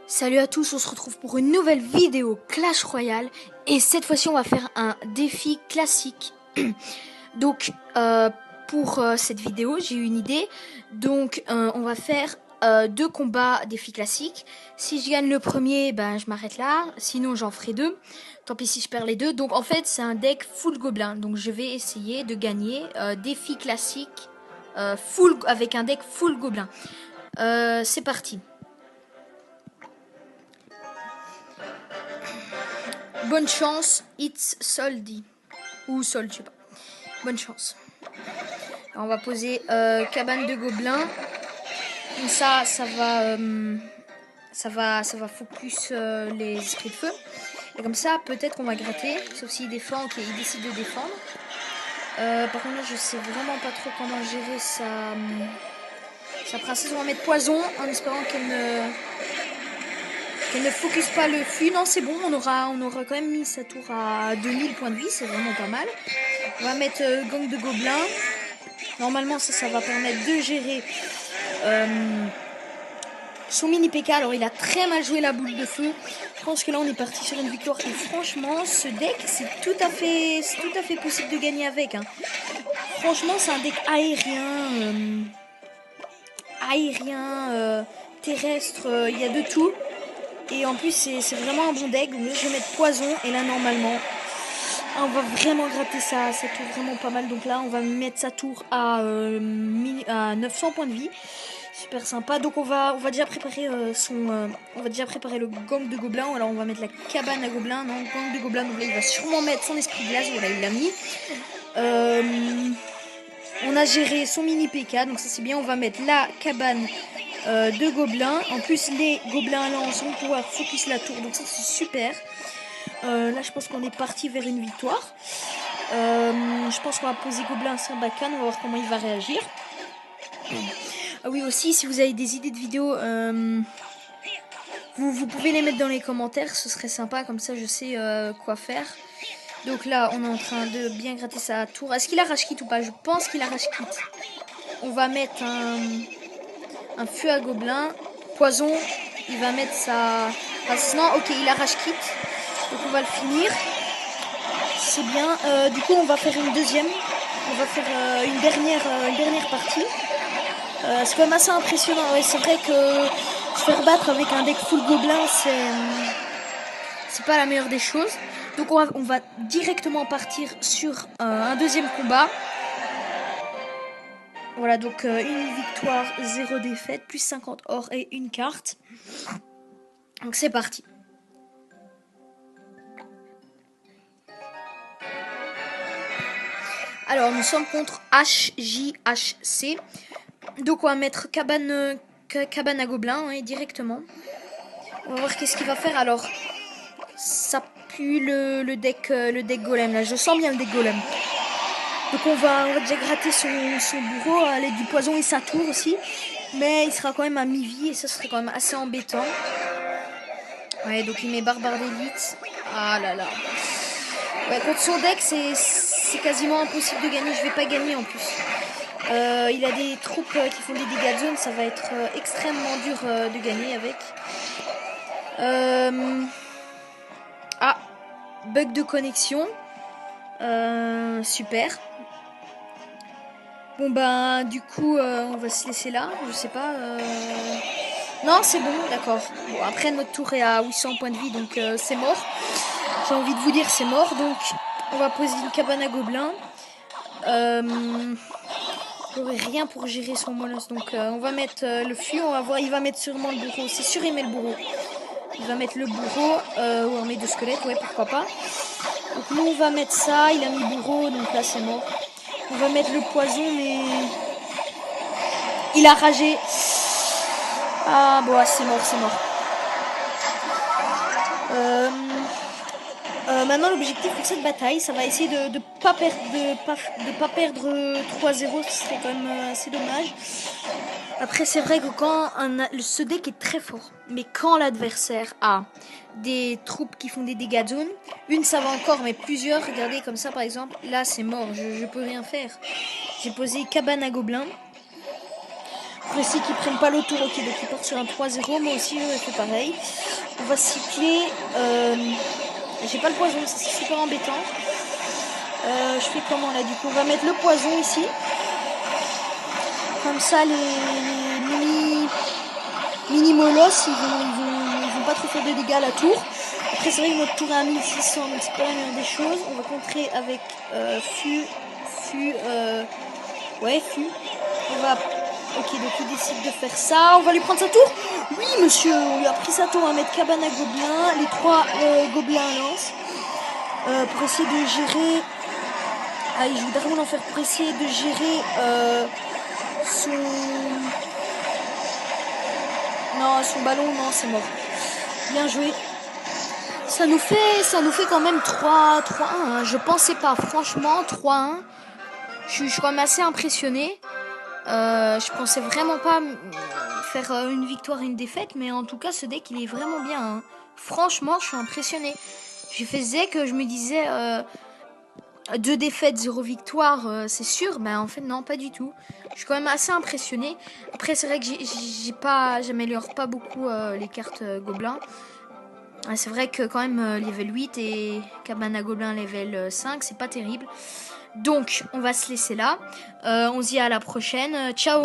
Salut à tous, on se retrouve pour une nouvelle vidéo Clash Royale et cette fois-ci on va faire un défi classique. Donc pour cette vidéo j'ai eu une idée, donc on va faire deux combats défi classique. Si je gagne le premier, ben je m'arrête là, sinon j'en ferai deux. Tant pis si je perds les deux. Donc en fait c'est un deck full gobelin, donc je vais essayer de gagner défi classique full avec un deck full gobelin. C'est parti. Bonne chance, it's soldi. Ou sol, je sais pas. Bonne chance. Alors, on va poser cabane de gobelins. Comme ça va focus les esprits de feu. Et comme ça, peut-être qu'on va gratter. Sauf s'il défend, ok, il décide de défendre. Par contre, là, je sais vraiment pas trop comment gérer sa princesse. On va mettre poison en espérant qu'elle ne focus pas le flux. Non, c'est bon, on aura quand même mis sa tour à 2000 points de vie, c'est vraiment pas mal. On va mettre gang de gobelins. Normalement, ça va permettre de gérer son mini PK. Alors, il a très mal joué la boule de feu. Je pense que là, on est parti sur une victoire. Et franchement, ce deck, c'est tout à fait possible de gagner avec. Hein. Franchement, c'est un deck aérien, terrestre. Il y a de tout. Et en plus, c'est vraiment un bon deck. Donc, je vais mettre poison. Et là, normalement, on va vraiment gratter sa tour vraiment pas mal. Donc là, on va mettre sa tour à 900 points de vie. Super sympa. Donc on va déjà préparer on va déjà préparer le gang de gobelins. Alors on va mettre la cabane à gobelins. Non, gang de gobelins. Donc là, il va sûrement mettre son esprit de glace. Voilà, il l'a mis. On a géré son mini PK. Donc ça, c'est bien. On va mettre la cabane de gobelins. En plus, les gobelins lance vont pouvoir focus la tour. Donc ça, c'est super. Là, je pense qu'on est parti vers une victoire. Je pense qu'on va poser Gobelin sur Bacan. On va voir comment il va réagir. Ah oui, aussi, si vous avez des idées de vidéos, vous pouvez les mettre dans les commentaires. Ce serait sympa, comme ça je sais quoi faire. Donc là, on est en train de bien gratter sa tour. Est-ce qu'il a rage quitte ou pas? Je pense qu'il a rage quitte. On va mettre un feu à gobelin. Poison, il va mettre sa... non, ok, il a rage quitte. Donc on va le finir. C'est bien. Du coup, on va faire une deuxième. On va faire une dernière partie. C'est quand même assez impressionnant. Ouais, c'est vrai que se faire battre avec un deck full gobelin, c'est pas la meilleure des choses. Donc on va directement partir sur un deuxième combat. Voilà, donc une victoire, 0 défaite, plus 50 or et une carte. Donc c'est parti. Alors nous sommes contre HJHC. Donc on va mettre cabane à gobelins hein, directement. On va voir qu'est-ce qu'il va faire. Alors ça pue le deck golem là. Je sens bien le deck golem. Donc on va déjà gratter son bourreau à l'aide du poison et sa tour aussi. Mais il sera quand même à mi-vie et ça serait quand même assez embêtant. Ouais, donc il met barbare d'élite. Ah là là. Ouais, contre son deck c'est quasiment impossible de gagner. Je vais pas gagner en plus. Il a des troupes qui font des dégâts de zone. Ça va être extrêmement dur de gagner avec. Ah, bug de connexion. Super. Bon ben du coup on va se laisser là. Je sais pas. Non c'est bon, d'accord. Bon, après notre tour est à 800 points de vie donc c'est mort. J'ai envie de vous dire c'est mort. Donc on va poser une cabane à gobelins. J'aurais rien pour gérer son molosse. Donc on va mettre le flux. On va voir. Il va mettre sûrement le bourreau. C'est sûr il met le bourreau. Il va mettre le bourreau. Ou armée de squelettes. Ouais pourquoi pas. Donc nous on va mettre ça. Il a mis bourreau. Donc là c'est mort. On va mettre le poison mais... Il a ragé. Ah bon c'est mort. Maintenant l'objectif pour cette bataille ça va essayer de pas perdre 3-0. Ce serait quand même assez dommage. Après c'est vrai que quand ce deck est très fort, mais quand l'adversaire a des troupes qui font des dégâts de zone, une ça va encore mais plusieurs, regardez comme ça par exemple, là c'est mort, je peux rien faire. J'ai posé cabane à gobelins. Pour essayer qu'ils prennent pas le tour. Ok, donc ils partent sur un 3-0. Moi aussi, je fais pareil. On va cycler. J'ai pas le poison, c'est super embêtant. Je fais comment là du coup? On va mettre le poison ici. Comme ça, les mini-molosses, ils vont pas trop faire de dégâts à la tour. Après, c'est vrai que notre tour est à 1600, donc c'est pas la meilleure des choses. On va contrer avec ouais, Fu. On va... Ok, donc il décide de faire ça. On va lui prendre sa tour. Oui, monsieur, on lui a pris sa tour. On va mettre cabane à gobelins. Les 3 gobelins lancent. Pour essayer de gérer... Ah, il joue Dragon d'Enfer pour essayer de gérer son... Non, son ballon, non, c'est mort. Bien joué. Ça nous fait quand même 3-1. Hein. Je pensais pas, franchement, 3-1. Je suis quand même assez impressionné. Je pensais vraiment pas faire une victoire et une défaite, mais en tout cas, ce deck, il est vraiment bien. Hein. Franchement, je suis impressionné. J'ai fait Zek, je me disais 2 défaites, 0 victoire, c'est sûr. Mais en fait, non, pas du tout. Je suis quand même assez impressionné. Après, c'est vrai que j'améliore pas beaucoup les cartes gobelins. C'est vrai que quand même level 8 et cabane à gobelins level 5, c'est pas terrible. Donc, on va se laisser là. On se dit à la prochaine. Ciao!